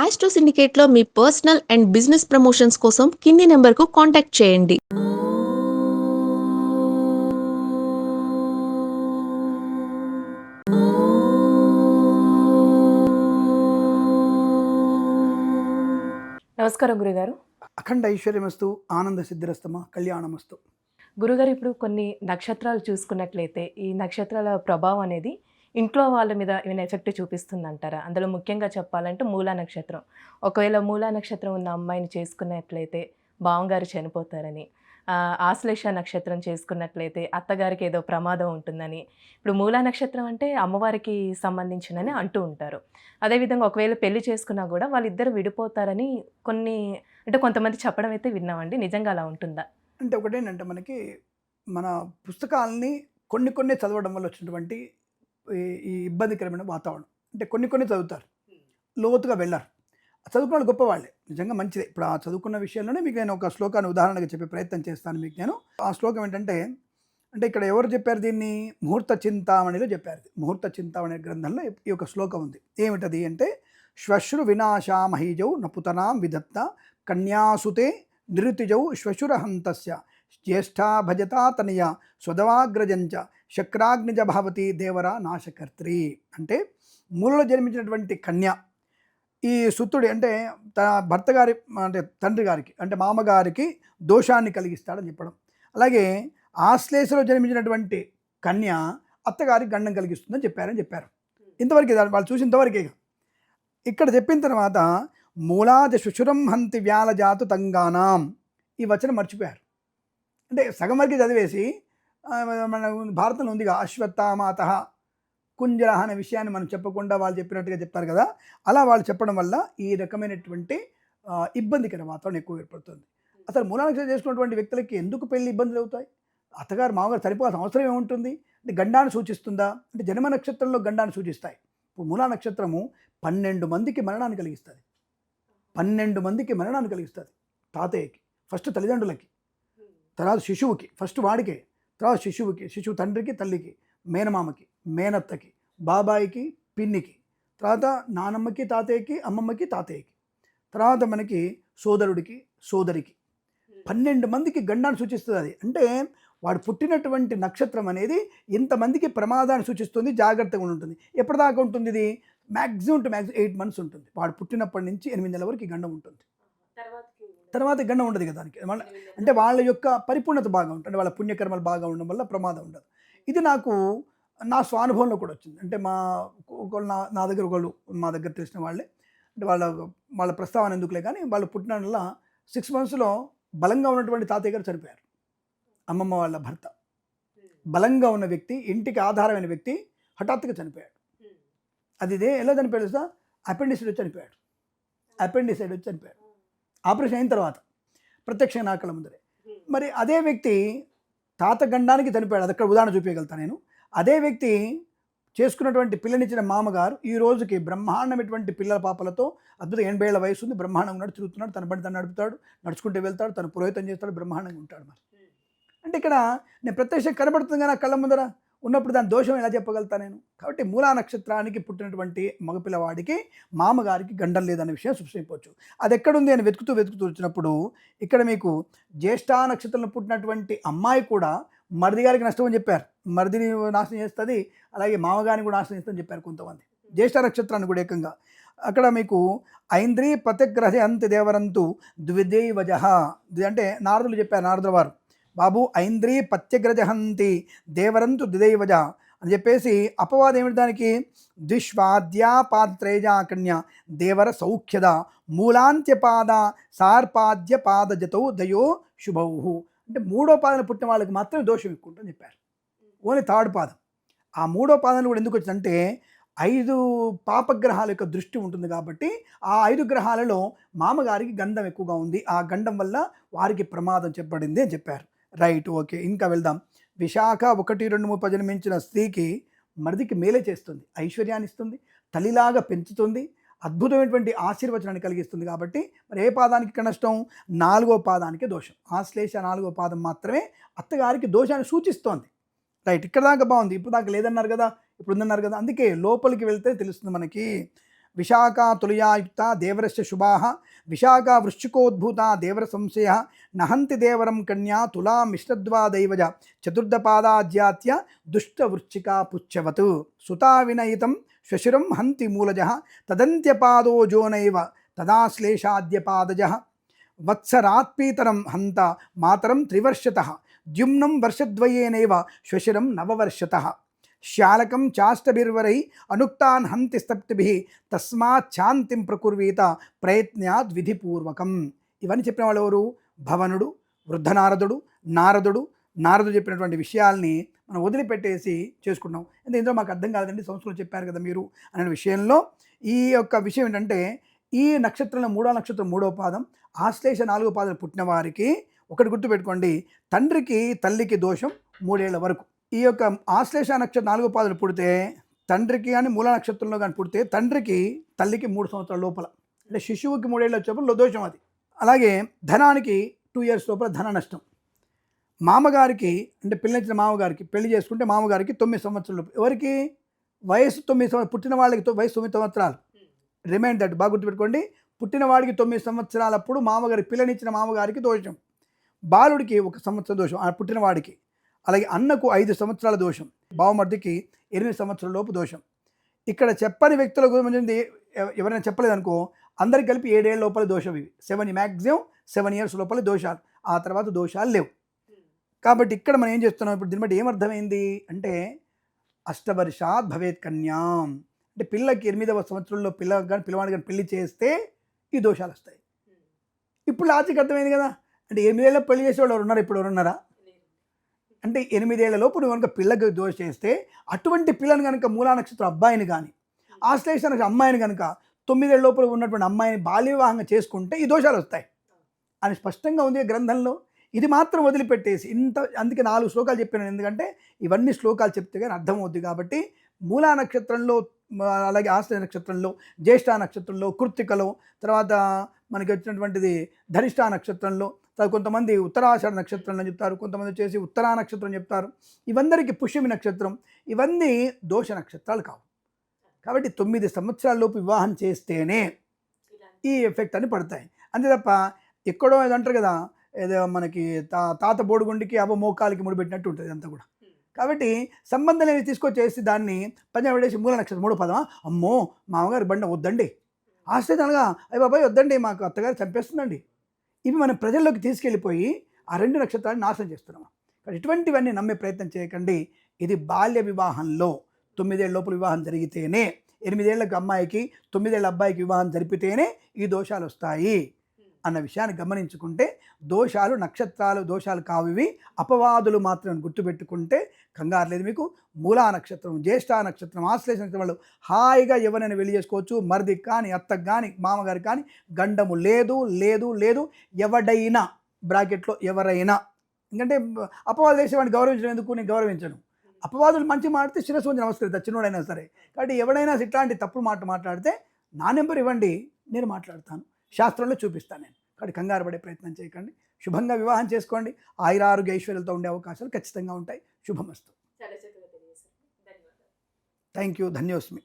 Astro సిండికేట్లో మీ personal and business promotions కోసం కింది నెంబర్కు కాంటాక్ట్ చేయండి. నమస్కారం గురుగారు. అఖండ ఐశ్వర్యమస్తు, ఆనంద సిద్ధిరస్తమ, కళ్యాణమస్తు. గురుగారు, ఇప్పుడు కొన్ని నక్షత్రాలు చూసుకున్నట్లయితే ఈ నక్షత్రాల ప్రభావం అనేది ఇంట్లో వాళ్ళ మీద ఏమైనా ఎఫెక్ట్ చూపిస్తుందంటారా? అందులో ముఖ్యంగా చెప్పాలంటే మూలా నక్షత్రం. ఒకవేళ మూలా నక్షత్రం ఉన్న అమ్మాయిని చేసుకున్నట్లయితే బావగారు చనిపోతారని, ఆశ్లేష నక్షత్రం చేసుకున్నట్లయితే అత్తగారికి ఏదో ప్రమాదం ఉంటుందని, ఇప్పుడు మూలా నక్షత్రం అంటే అమ్మవారికి సంబంధించినని అంటూ ఉంటారు. అదేవిధంగా ఒకవేళ పెళ్లి చేసుకున్నా కూడా వాళ్ళిద్దరు విడిపోతారని కొన్ని అంటే కొంతమంది చెప్పడం అయితే విన్నామండి. నిజంగా అలా ఉంటుందా? అంటే ఒకటేంటంటే మనకి మన పుస్తకాలని కొన్ని చదవడం వల్ల వచ్చినటువంటి ఈ ఈ ఇబ్బందికరమైన వాతావరణం. అంటే కొన్ని చదువుతారు, లోతుగా వెళ్ళారు. చదువుకున్న వాళ్ళు గొప్పవాళ్ళే, నిజంగా మంచిదే. ఇప్పుడు ఆ చదువుకున్న విషయంలోనే మీకు నేను ఒక శ్లోకాన్ని ఉదాహరణగా చెప్పే ప్రయత్నం చేస్తాను మీకు నేను. ఆ శ్లోకం ఏంటంటే, అంటే ఇక్కడ ఎవరు చెప్పారు దీన్ని? ముహూర్త చింతామణిలో చెప్పారు. ముహూర్త చింతామణి గ్రంథంలో ఈ యొక్క శ్లోకం ఉంది. ఏమిటది అంటే, శ్వశ్రు వినాశామహీజౌ నపుతనాం విధత్త కన్యాసుతే నిరుతిజౌ శ్వశురహంతస్య జ్యేష్ఠా భజతా తనయ స్వదవాగ్రజంచ శక్రాగ్నిజ భవతి దేవర నాశకర్త్రి. అంటే మూలలో జన్మించినటువంటి కన్య ఈ సుతుడి అంటే తన భర్త గారి అంటే తండ్రి గారికి అంటే మామగారికి దోషాన్ని కలిగిస్తాడని చెప్పడం. అలాగే ఆశ్లేషలో జన్మించినటువంటి కన్య అత్తగారికి గండం కలిగిస్తుందని చెప్పారు. ఇంతవరకే వాళ్ళు చూసినంతవరకే. ఇక్కడ చెప్పిన తర్వాత మూలాది శుశురం హంతి వ్యాలజాతు తంగానాం, ఈ వచనం మర్చిపోయారు. అంటే సగం వరకు చదివేసి మన భారతంలో ఉందిగా అశ్వత్థామాత కుంజర అనే విషయాన్ని మనం చెప్పకుండా వాళ్ళు చెప్పినట్టుగా చెప్తారు కదా. అలా వాళ్ళు చెప్పడం వల్ల ఈ రకమైనటువంటి ఇబ్బందికర వాతావరణం ఎక్కువ ఏర్పడుతుంది. అసలు మూలానక్షత్రం చేసుకున్నటువంటి వ్యక్తులకి ఎందుకు పెళ్లి ఇబ్బందులు అవుతాయి? అత్తగారు మామగారు సరిపోవాల్సిన అవసరం ఏముంటుంది? అంటే గండాన్ని సూచిస్తుందా? అంటే జన్మ నక్షత్రంలో గండాన్ని సూచిస్తాయి. ఇప్పుడు మూలా నక్షత్రము 12 మందికి మరణాన్ని కలిగిస్తుంది. 12 మందికి మరణాన్ని కలిగిస్తుంది. తాతయ్యకి ఫస్ట్, తల్లిదండ్రులకి, తర్వాత శిశువుకి ఫస్ట్ వాడికే, తర్వాత శిశువుకి, శిశువు తండ్రికి, తల్లికి, మేనమామకి, మేనత్తకి, బాబాయికి, పిన్నికి, తర్వాత నానమ్మకి, తాతయ్యకి, అమ్మమ్మకి, తాతయ్యకి, తర్వాత మనకి సోదరుడికి, సోదరికి, 12 మందికి గండాన్ని సూచిస్తుంది. అది అంటే వాడు పుట్టినటువంటి నక్షత్రం అనేది ఇంతమందికి ప్రమాదాన్ని సూచిస్తుంది. జాగ్రత్తగా ఉంటుంది. ఎప్పటిదాకా ఉంటుంది ఇది? మ్యాక్సిమం టు మ్యాక్సిమం 8 months ఉంటుంది. వాడు పుట్టినప్పటి నుంచి 8 నెలల వరకు గండం ఉంటుంది. తర్వాత గండం ఉండదు కదా దానికి. అంటే వాళ్ళ యొక్క పరిపూర్ణత బాగా ఉంటుంది, వాళ్ళ పుణ్యకర్మలు బాగా ఉండడం వల్ల ప్రమాదం ఉండదు. ఇది నాకు నా స్వానుభవంలో కూడా వచ్చింది. అంటే ఒకళ్ళు నా దగ్గర మా దగ్గర తెలిసిన వాళ్ళే, అంటే వాళ్ళ ప్రస్తావన ఎందుకులే కానీ, వాళ్ళు పుట్టిన 6 monthsలో బలంగా ఉన్నటువంటి తాతయ్య గారు చనిపోయారు. అమ్మమ్మ వాళ్ళ భర్త బలంగా ఉన్న వ్యక్తి, ఇంటికి ఆధారమైన వ్యక్తి హఠాత్తుగా చనిపోయాడు. అది ఎలా చనిపోయాడు తెలుసా? అపెండిసైడ్ వచ్చి చనిపోయాడు. ఆపరేషన్ అయిన తర్వాత ప్రత్యక్షంగా నా కళ్ళ ముందరే. మరి అదే వ్యక్తి తాత గండానికి చనిపోయాడు. అది అక్కడ ఉదాహరణ చూపించగలుగుతాను నేను. అదే వ్యక్తి చేసుకున్నటువంటి పిల్లనిచ్చిన మామగారు ఈ రోజుకి బ్రహ్మాండమైనటువంటి పిల్లల పాపలతో అద్భుత 80 ఏళ్ల వయసు ఉంది, బ్రహ్మాండంగా ఉన్నాడు, తిరుగుతున్నాడు, తన బండి తను నడుపుతాడు, నడుచుకుంటూ వెళ్తాడు, తను పురోహితం చేస్తాడు, బ్రహ్మాండంగా ఉంటాడు. మరి అంటే ఇక్కడ నేను ప్రత్యక్షం కనబడుతుంది కానీ నా కళ్ళ ముందర ఉన్నప్పుడు దాని దోషం ఎలా చెప్పగలుగుతా నేను? కాబట్టి మూలా నక్షత్రానికి పుట్టినటువంటి మగపిల్లవాడికి మామగారికి గండం లేదనే విషయం సృష్టించవచ్చు. అది ఎక్కడుంది అని వెతుకుతూ వచ్చినప్పుడు ఇక్కడ మీకు జ్యేష్ఠ నక్షత్రంలో పుట్టినటువంటి అమ్మాయి కూడా మరిది గారికి నష్టం అని చెప్పారు. మరిదిని నాశనం చేస్తుంది, అలాగే మామగారిని కూడా నాశనం చేస్తుందని చెప్పారు కొంతమంది. జ్యేష్ఠ నక్షత్రాన్ని కూడా ఏకంగా అక్కడ మీకు ఐంద్రీ ప్రత్యగ్రహంతి దేవరంతు ద్విదైవజ అంటే నారదులు చెప్పారు. నారదుల వారు, బాబు ఐంద్రీ పత్యగ్రజహంతి దేవరంతు ద్విదైవజ అని చెప్పేసి అపవాదం ఏమిటి దానికి? ద్విష్వాద్యాపాత్రేజాకన్య దేవర సౌఖ్యద మూలాంత్యపాద సార్పాద్య పాదజతౌ దయో శుభౌ. అంటే 3వ పాదన పుట్టిన వాళ్ళకి మాత్రమే దోషం ఎక్కువ ఉంటుందని చెప్పారు. ఓన్లీ 3rd పాదం. ఆ 3వ పాదం కూడా ఎందుకు వచ్చిందంటే 5 పాపగ్రహాల యొక్క దృష్టి ఉంటుంది కాబట్టి ఆ 5 గ్రహాలలో మామగారికి గండం ఎక్కువగా ఉంది. ఆ గండం వల్ల వారికి ప్రమాదం చెప్పబడింది అని చెప్పారు. Right, okay. ఇంకా వెళ్దాం. విశాఖ 1, 2, 3 జన్మించిన స్త్రీకి మరిదికి మేలే చేస్తుంది, ఐశ్వర్యాన్ని ఇస్తుంది, తల్లిలాగా పెంచుతుంది, అద్భుతమైనటువంటి ఆశీర్వచనాన్ని కలిగిస్తుంది. కాబట్టి మరి ఏ పాదానికి ఇక్కడ నష్టం? 4వ పాదానికి దోషం. ఆశ్లేష 4వ పాదం మాత్రమే అత్తగారికి దోషాన్ని సూచిస్తోంది. రైట్, ఇక్కడ దాకా బాగుంది. ఇప్పుడు దాకా లేదన్నారు కదా, ఇప్పుడు ఉందన్నారు కదా. అందుకే లోపలికి వెళ్తే తెలుస్తుంది మనకి. విశాఖా తులయాయుక్త దేవరస్య శుభాః విశాఖా వృశ్చికోద్భూత దేవర సంశయః నహంతి దేవరం కన్యా తులా మిశ్రద్వా దైవజ చతుర్దపాదాజ్యాత్య దుష్టవృశ్చికా పుచ్చవత్ సుతా వినయితం శ్వశురం హంతి మూలజః తదంత్యపాదో జోనైవ తదాశ్లేషాద్యపాదజః వత్సరాత్పీతరం హంత మాతరం త్రివర్షతః ద్యుమ్నం వర్షద్వయేనైవ శ్వశురం నవవర్షతః శాలకం చాష్టభిర్వరై అనుక్తాన్ హంతి స్తప్తిభిః తస్మాత్ శాంతిం ప్రకుర్వీత ప్రయత్నాద్ విధిపూర్వకం. ఇవన్నీ చెప్పిన వాళ్ళు ఎవరు? భవనుడు, వృద్ధనారదుడు, నారదుడు చెప్పినటువంటి విషయాల్ని మనం వదిలిపెట్టేసి చేసుకుంటున్నాం. అంటే ఇందులో మాకు అర్థం కాలేదండి, సంస్కృతం చెప్పారు కదా మీరు అనే విషయంలో ఈ యొక్క విషయం ఏంటంటే, ఈ నక్షత్రంలో మూడో నక్షత్రం మూడో పాదం, ఆశ్లేష నాలుగో పాదం పుట్టిన వారికి ఒకటి గుర్తుపెట్టుకోండి, తండ్రికి తల్లికి దోషం 3 ఏళ్ల వరకు. ఈ యొక్క ఆశ్లేష నక్షత్రం నాలుగో పాదం పుడితే తండ్రికి కానీ మూల నక్షత్రంలో కానీ పుడితే తండ్రికి తల్లికి 3 సంవత్సరాల లోపల, అంటే శిశువుకి 3 ఏళ్ళు వచ్చేప్పుడు దోషం అది. అలాగే ధనానికి 2 ఇయర్స్ లోపల ధన నష్టం. మామగారికి అంటే పిల్లనిచ్చిన మామగారికి పెళ్లి చేసుకుంటే మామగారికి 9 సంవత్సరాల లోపు. ఎవరికి? వయసు 9 సంవత్సరాలు, పుట్టిన వాళ్ళకి వయసు 9 సంవత్సరాలు. రిమైండ్ దట్, బాగా గుర్తుపెట్టుకోండి. పుట్టిన వాడికి 9 సంవత్సరాలప్పుడు మామగారికి పిల్లనిచ్చిన మామగారికి దోషం. బాలుడికి 1 సంవత్సరం దోషం ఆ పుట్టిన వాడికి. అలాగే అన్నకు 5 సంవత్సరాల దోషం, బావమర్దికి 8 సంవత్సరాల లోపు దోషం. ఇక్కడ చెప్పని వ్యక్తుల గురించి ఎవరైనా చెప్పలేదనుకో, అందరికి కలిపి 7 ఏళ్ళ లోపల దోషం. ఇవి 7 మ్యాక్సిమం 7 ఇయర్స్ లోపల దోషాలు, ఆ తర్వాత దోషాలు లేవు. కాబట్టి ఇక్కడ మనం ఏం చేస్తున్నాం, ఇప్పుడు దీన్ని బట్టి ఏమర్థమైంది అంటే, అష్టవర్షాత్ భవేత్ కన్యాం, అంటే పిల్లకి 8వ సంవత్సరంలో పిల్లవాడు కానీ పెళ్లి చేస్తే ఈ దోషాలు వస్తాయి. ఇప్పుడు లాజిక్ అర్థమైంది కదా. అంటే 8 ఏళ్ళ పెళ్లి చేసేవాళ్ళు ఎవరు ఉన్నారు? ఇప్పుడు ఎవరు ఉన్నారా? అంటే 8 ఏళ్ల లోపు నువ్వు కనుక పిల్లకి దోష చేస్తే, అటువంటి పిల్లని కనుక మూలా నక్షత్రం అబ్బాయిని కానీ ఆశ్లేష నక్షత్రం అమ్మాయిని కనుక 9 ఏళ్ల లోపల ఉన్నటువంటి అమ్మాయిని బాల్య వివాహంగా చేసుకుంటే ఈ దోషాలు వస్తాయి అని స్పష్టంగా ఉంది గ్రంథంలో. ఇది మాత్రం వదిలిపెట్టేసి అందుకే 4 శ్లోకాలు చెప్పాను, ఎందుకంటే ఇవన్నీ శ్లోకాలు చెప్తే కానీ అర్థమవుద్ది. కాబట్టి మూలా నక్షత్రంలో, అలాగే ఆశ్లేష నక్షత్రంలో, జ్యేష్ఠ నక్షత్రంలో, కృత్తికలో, తర్వాత మనకి వచ్చినటువంటిది ధనిష్ఠ నక్షత్రంలో, కొంతమంది ఉత్తరాషాఢ నక్షత్రంలో చెప్తారు, కొంతమంది వచ్చేసి ఉత్తరా నక్షత్రం చెప్తారు. ఇవందరికీ పుష్యమి నక్షత్రం, ఇవన్నీ దోష నక్షత్రాలు కావు. కాబట్టి 9 సంవత్సరాల లోపు వివాహం చేస్తేనే ఈ ఎఫెక్ట్ అని పడతాయి. అంతే తప్ప ఎక్కడో ఏదో అంటారు కదా, ఏదో మనకి తాత బోడుగుండికి అవ్వ మోకాలికి ముడిపెట్టినట్టు ఉంటుంది అంతా కూడా. కాబట్టి సంబంధం లేని తీసుకొచ్చేసి దాన్ని పంజాబ్ పడేసి మూల నక్షత్రం 3వ పాదం, అమ్మో మామగారు బండ వద్దండి, ఆశ్రయ అనగా అయ్య బాబాయ్ వద్దండి, మాకు అత్తగారు చంపేస్తుందండి. ఇవి మనం ప్రజల్లోకి తీసుకెళ్ళిపోయి ఆ 2 నక్షత్రాలను నాశనం చేస్తున్నాం. కానీ ఇటువంటివన్నీ నమ్మే ప్రయత్నం చేయకండి. ఇది బాల్య వివాహంలో 9 ఏళ్ల లోపల వివాహం జరిగితేనే, 8 ఏళ్లకు అమ్మాయికి 9 ఏళ్ల అబ్బాయికి వివాహం జరిపితేనే ఈ దోషాలు వస్తాయి అన్న విషయాన్ని గమనించుకుంటే, దోషాలు నక్షత్రాలు దోషాలు కావు, ఇవి అపవాదులు మాత్రం గుర్తుపెట్టుకుంటే కంగారు లేదు మీకు. మూలా నక్షత్రం, జ్యేష్ఠ నక్షత్రం, ఆశ్లేష నక్షత్రం వాళ్ళు హాయిగా ఎవరైనా వెళ్ళి చేసుకోవచ్చు. మరిదికి కానీ, అత్తకు కానీ, మామగారికి కానీ గండము లేదు లేదు లేదు. ఎవడైనా బ్రాకెట్లో ఎవరైనా, ఎందుకంటే అపవాదులు చేసేవాడిని గౌరవించడం ఎందుకు, నేను గౌరవించను. అపవాదులు మంచి మాట్లాడితే శిరస్సు వంచి నమస్కరిస్తారు, చిన్నోడైనా సరే. కాబట్టి ఎవడైనా ఇట్లాంటి తప్పుడు మాట్లాడితే నా నెంబర్ ఇవ్వండి, నేను మాట్లాడతాను, శాస్త్రంలో చూపిస్తాను నేను. కాబట్టి కంగారు పడే ప్రయత్నం చేయకండి. శుభంగా వివాహం చేసుకోండి. ఆయురారోగ్య ఐశ్వర్యాలతో ఉండే అవకాశాలు ఖచ్చితంగా ఉంటాయి. శుభమస్తు. Thank you. ధన్యోస్మి.